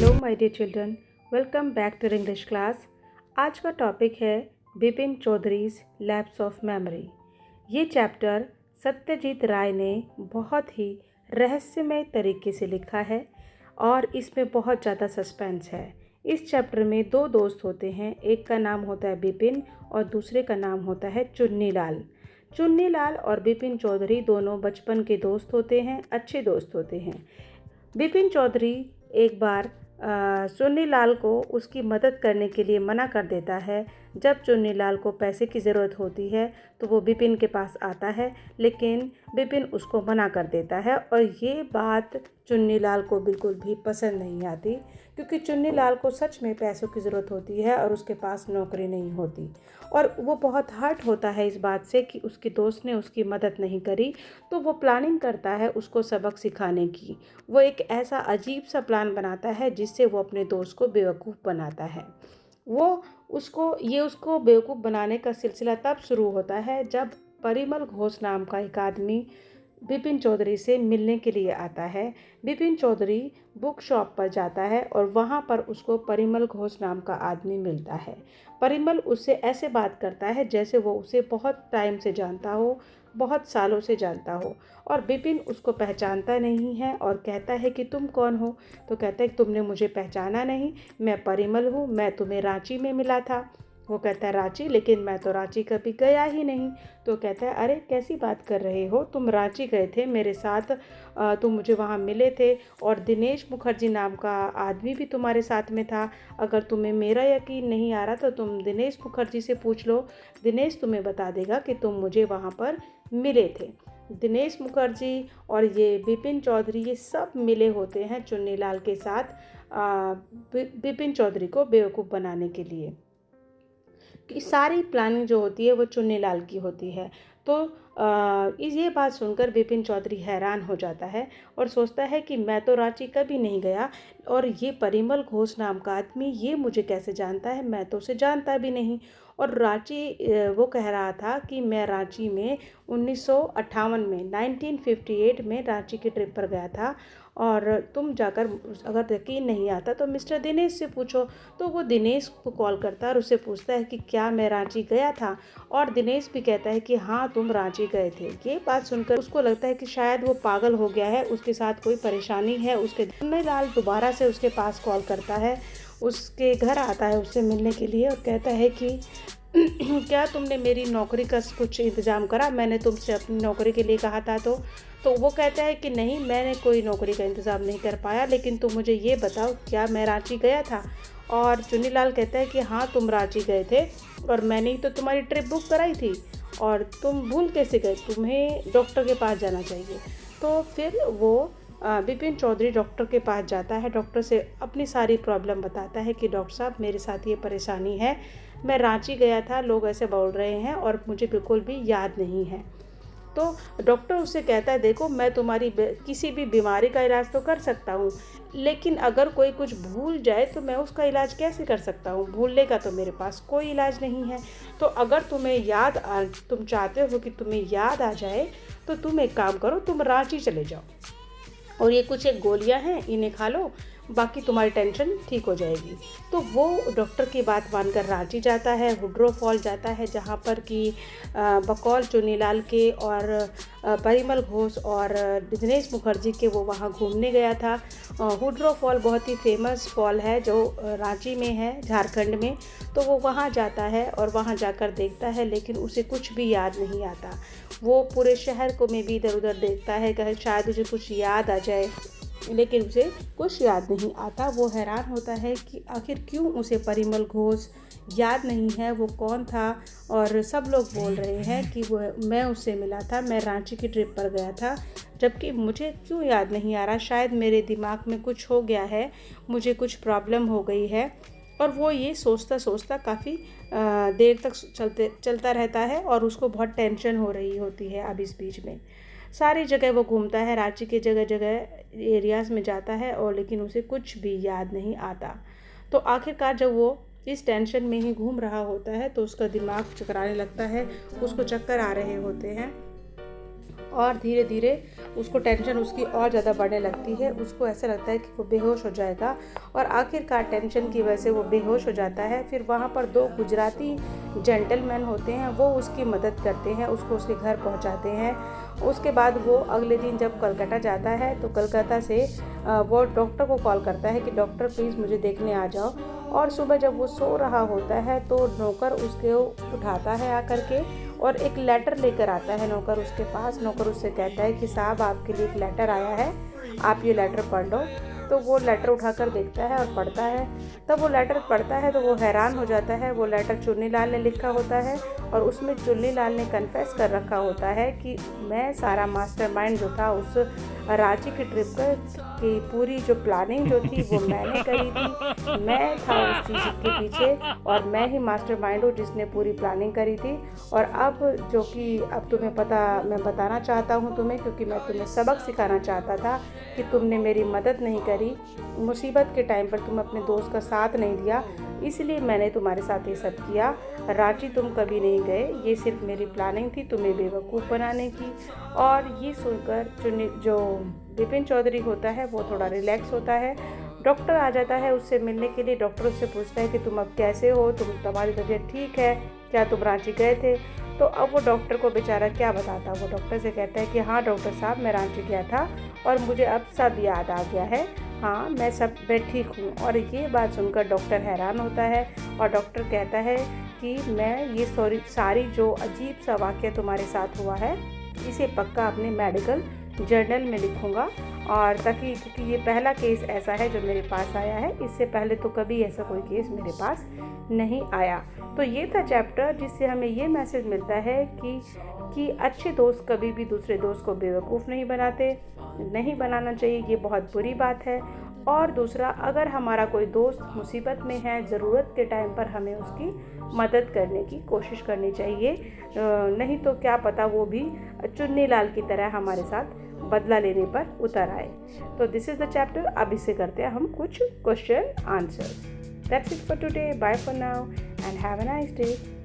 Hello my dear children, welcome back to English class. आज का topic है Bipin Choudhury's lapse of memory. ये chapter Satyajit Ray ने बहुत ही रहस्यमय तरीके से लिखा है और इसमें बहुत ज़्यादा सस्पेंस है। इस चैप्टर में दो दोस्त होते हैं, एक का नाम होता है बिपिन और दूसरे का नाम होता है चुन्नीलाल। चुन्नीलाल और बिपिन चौधरी दोनों बचपन के दोस्त होते हैं, अच्छे दोस्त होते हैं। बिपिन चौधरी एक बार चुन्नीलाल को उसकी मदद करने के लिए मना कर देता है। जब चुन्नीलाल को पैसे की ज़रूरत होती है तो वो बिपिन के पास आता है, लेकिन बिपिन उसको मना कर देता है और ये बात चुन्नीलाल को बिल्कुल भी पसंद नहीं आती, क्योंकि चुन्नीलाल को सच में पैसों की ज़रूरत होती है और उसके पास नौकरी नहीं होती और वो बहुत हर्ट होता है इस बात से कि उसके दोस्त ने उसकी मदद नहीं करी। तो वो प्लानिंग करता है उसको सबक सिखाने की। वो एक ऐसा अजीब सा प्लान बनाता है जिससे वो अपने दोस्त को बेवकूफ़ बनाता है। उसको बेवकूफ़ बनाने का सिलसिला तब शुरू होता है जब परिमल घोष नाम का एक आदमी बिपिन चौधरी से मिलने के लिए आता है। बिपिन चौधरी बुक शॉप पर जाता है और वहाँ पर उसको परिमल घोष नाम का आदमी मिलता है। परिमल उससे ऐसे बात करता है जैसे वो उसे बहुत टाइम से जानता हो, बहुत सालों से जानता हो, और बिपिन उसको पहचानता नहीं है और कहता है कि तुम कौन हो। तो कहता है कि तुमने मुझे पहचाना नहीं, मैं परिमल हूँ, मैं तुम्हें रांची में मिला था। वो कहता है रांची, लेकिन मैं तो रांची कभी गया ही नहीं। तो कहता है अरे कैसी बात कर रहे हो, तुम रांची गए थे मेरे साथ, तुम मुझे वहाँ मिले थे और दिनेश मुखर्जी नाम का आदमी भी तुम्हारे साथ में था। अगर तुम्हें मेरा यकीन नहीं आ रहा तो तुम दिनेश मुखर्जी से पूछ लो, दिनेश तुम्हें बता देगा कि तुम मुझे वहाँ पर मिले थे। दिनेश मुखर्जी और ये बिपिन चौधरी ये सब मिले होते हैं चुन्नीलाल के साथ बिपिन चौधरी को बेवकूफ़ बनाने के लिए। कि सारी प्लानिंग जो होती है वो चुन्नीलाल की होती है। तो ये बात सुनकर बिपिन चौधरी हैरान हो जाता है और सोचता है कि मैं तो रांची कभी नहीं गया और ये परिमल घोष नाम का आदमी ये मुझे कैसे जानता है, मैं तो उसे जानता भी नहीं। और रांची वो कह रहा था कि मैं रांची में 1958 में 1958 में रांची की ट्रिप पर गया था और तुम जाकर अगर यकीन नहीं आता तो मिस्टर दिनेश से पूछो। तो वो दिनेश को कॉल करता है और उससे पूछता है कि क्या मैं रांची गया था, और दिनेश भी कहता है कि हाँ तुम रांची गए थे। ये बात सुनकर उसको लगता है कि शायद वो पागल हो गया है, उसके साथ कोई परेशानी है। उसके चुन्नीलाल दोबारा से उसके पास कॉल करता है, उसके घर आता है उससे मिलने के लिए और कहता है कि क्या तुमने मेरी नौकरी का कुछ इंतज़ाम करा, मैंने तुमसे अपनी नौकरी के लिए कहा था। तो वो कहता है कि नहीं, मैंने कोई नौकरी का इंतज़ाम नहीं कर पाया, लेकिन तुम मुझे ये बताओ क्या मैं रांची गया था। और चुन्नीलाल कहता है कि हाँ तुम रांची गए थे और मैंने ही तो तुम्हारी ट्रिप बुक कराई थी, और तुम भूल कैसे गए, तुम्हें डॉक्टर के पास जाना चाहिए। तो फिर वो बिपिन चौधरी डॉक्टर के पास जाता है, डॉक्टर से अपनी सारी प्रॉब्लम बताता है कि डॉक्टर साहब मेरे साथ ये परेशानी है, मैं रांची गया था, लोग ऐसे बोल रहे हैं और मुझे बिल्कुल भी याद नहीं है। तो डॉक्टर उससे कहता है देखो मैं तुम्हारी किसी भी बीमारी का इलाज तो कर सकता हूँ, लेकिन अगर कोई कुछ भूल जाए तो मैं उसका इलाज कैसे कर सकता हूँ, भूलने का तो मेरे पास कोई इलाज नहीं है। तो अगर तुम चाहते हो कि तुम्हें याद आ जाए तो तुम एक काम करो, तुम रांची चले जाओ और ये कुछ एक गोलियां हैं, इन्हें खा लो, बाकी तुम्हारी टेंशन ठीक हो जाएगी। तो वो डॉक्टर की बात मानकर रांची जाता है, हुड्रो फॉल जाता है, जहाँ पर कि बकौल चुन्नीलाल के और परिमल घोष और दिनेश मुखर्जी के वो वहाँ घूमने गया था। हुड्रो फॉल बहुत ही फेमस फॉल है जो रांची में है, झारखंड में। तो वो वहाँ जाता है और वहाँ जाकर देखता है, लेकिन उसे कुछ भी याद नहीं आता। वो पूरे शहर को में भी इधर उधर देखता है, कहे शायद उसे कुछ याद आ जाए, लेकिन उसे कुछ याद नहीं आता। वो हैरान होता है कि आखिर क्यों उसे परिमल घोष याद नहीं है, वो कौन था। और सब लोग बोल रहे हैं कि मैं उससे मिला था, मैं रांची की ट्रिप पर गया था, जबकि मुझे क्यों याद नहीं आ रहा, शायद मेरे दिमाग में कुछ हो गया है, मुझे कुछ प्रॉब्लम हो गई है। और वो ये सोचता सोचता काफ़ी देर तक चलता रहता है और उसको बहुत टेंशन हो रही होती है। अब इस बीच में सारी जगह वो घूमता है, रांची के जगह जगह एरियाज़ में जाता है, और लेकिन उसे कुछ भी याद नहीं आता। तो आखिरकार जब वो इस टेंशन में ही घूम रहा होता है तो उसका दिमाग चकराने लगता है, उसको चक्कर आ रहे होते हैं और धीरे धीरे उसको टेंशन उसकी और ज़्यादा बढ़ने लगती है। उसको ऐसा लगता है कि वो बेहोश हो जाएगा और आखिरकार टेंशन की वजह से वो बेहोश हो जाता है। फिर वहाँ पर 2 गुजराती जेंटलमैन होते हैं, वो उसकी मदद करते हैं, उसको उसके घर पहुँचाते हैं। उसके बाद वो अगले दिन जब कलकत्ता जाता है तो कलकत्ता से वो डॉक्टर को कॉल करता है कि डॉक्टर प्लीज़ मुझे देखने आ जाओ। और सुबह जब वो सो रहा होता है तो नौकर उसको उठाता है आकर के और एक लेटर लेकर आता है नौकर उसके पास। नौकर उससे कहता है कि साहब आपके लिए एक लेटर आया है, आप ये लेटर पढ़ लो। तो वो लेटर उठाकर देखता है और पढ़ता है। तब वो लेटर पढ़ता है तो वो हैरान हो जाता है। वो लेटर चुन्नीलाल ने लिखा होता है और उसमें चुन्नीलाल ने कन्फेस कर रखा होता है कि मैं सारा मास्टरमाइंड जो था उस रांची की ट्रिप की पूरी जो प्लानिंग जो थी वो मैंने करी थी। मैं था उस चीज़ के पीछे और मैं ही मास्टरमाइंड हूँ जिसने पूरी प्लानिंग करी थी। और अब जो कि अब तुम्हें पता मैं बताना चाहता हूँ तुम्हें, क्योंकि मैं तुम्हें सबक सिखाना चाहता था कि तुमने मेरी मदद नहीं करी, मुसीबत के टाइम पर तुम अपने दोस्त का साथ नहीं दिया, इसलिए मैंने तुम्हारे साथ ये सब किया। रांची तुम कभी नहीं गए, ये सिर्फ मेरी प्लानिंग थी तुम्हें बेवकूफ़ बनाने की। और ये सुनकर जो विपिन चौधरी होता है वो थोड़ा रिलैक्स होता है। डॉक्टर आ जाता है उससे मिलने के लिए। डॉक्टर उससे पूछता है कि तुम अब कैसे हो, तुम्हारी तबीयत ठीक है क्या, तुम रांची गए थे? तो अब वो डॉक्टर को बेचारा क्या बताता। वो डॉक्टर से कहता है कि हाँ डॉक्टर साहब मैं रांची गया था और मुझे अब सब याद आ गया है, हाँ मैं ठीक हूँ। और ये बात सुनकर डॉक्टर हैरान होता है और डॉक्टर कहता है कि मैं ये सारी जो अजीब सा वाक़या तुम्हारे साथ हुआ है इसे पक्का अपने मेडिकल जर्नल में लिखूँगा। और ताकि क्योंकि ये पहला केस ऐसा है जो मेरे पास आया है, इससे पहले तो कभी ऐसा कोई केस मेरे पास नहीं आया। तो ये था चैप्टर जिससे हमें ये मैसेज मिलता है कि अच्छे दोस्त कभी भी दूसरे दोस्त को बेवकूफ़ नहीं बनाना चाहिए, ये बहुत बुरी बात है। और दूसरा, अगर हमारा कोई दोस्त मुसीबत में है, ज़रूरत के टाइम पर हमें उसकी मदद करने की कोशिश करनी चाहिए, नहीं तो क्या पता वो भी चुन्नीलाल की तरह हमारे साथ बदला लेने पर उतर आए। तो दिस इज़ द चैप्टर। अब इसे करते हैं हम कुछ question answers. That's it for today. Bye for now and have a nice day.